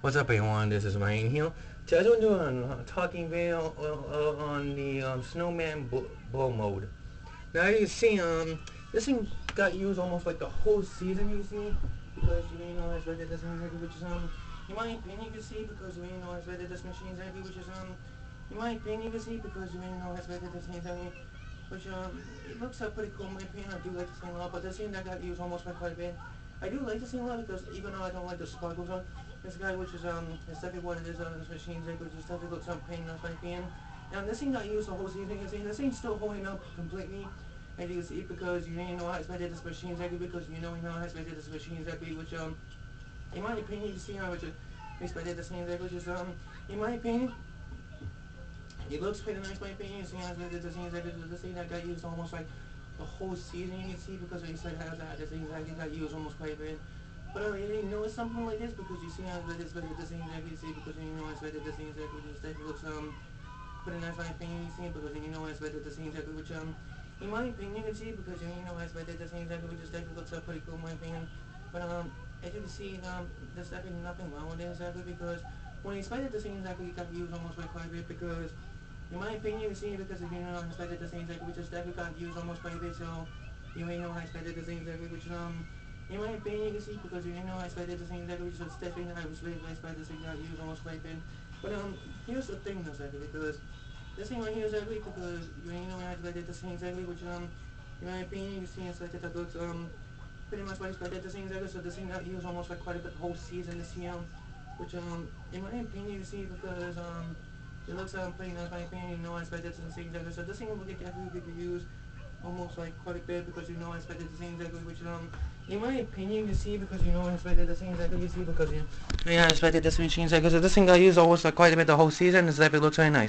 What's up, everyone? This is Ryan here. Today I'm doing a talking video on the Snowman blow mode. Now you see, this thing got used almost like the whole season. You see, because you know it's rated this exactly, which is in my opinion, you can see because you know it's rated this machine exactly, which is in my opinion, you can see because you know it's rated this exactly, which it looks pretty cool in my opinion. I do like this thing a lot, but this thing that got used almost by quite a bit. I do like this thing a lot because even though I don't like the sparkles on this guy, which is it's definitely what it is on this machine, which is definitely looks pain in my opinion. Now this thing got used the whole season. You can see this thing's still holding up completely. And you can see because you know how expected this machine exactly because you know how expected this machine exactly, which in my opinion you can see how much expected this thing exactly, which is in my opinion it looks pretty nice, in my opinion. You see how expected this thing exactly, this thing that got used almost like the whole season. You can see because he said how that this thing exactly got used almost quite a bit. But you didn't know it's something like this because you see how this thing exactly, you see because you know it's better this thing exactly, this definitely looks pretty nice in my opinion, you see because you know it's better this thing exactly, which in my opinion you can see because you know it's better this thing exactly, which is definitely looks pretty cool in my opinion. But as you can see, there's definitely nothing wrong with it exactly because when he expected this thing exactly, he got used almost by quite a bit because in my opinion, you can see because you know I expected this thing exactly, which is definitely got used almost quite a bit, so you may know I expected this thing exactly, which in my opinion, you can see because you know I expected this thing exactly, which is definitely I was really expected this thing got used almost quite a bit. But here's the thing though, exactly because this thing right here is exactly because you know I expected this thing exactly, which in my opinion, you see it's like that looks pretty much what I expected this thing exactly, so this thing got used almost like quite a bit the whole season this year, which in my opinion, you see because it looks pretty nice, in my opinion. You know, I expected to see exactly. So this thing will get definitely get used almost like quite a bit because you know I expected to see exactly, which in my opinion, you see because you know I expected to see exactly. You see because yeah, I expected this machine exactly. So this thing got used almost like quite a bit the whole season. This definitely looks very nice.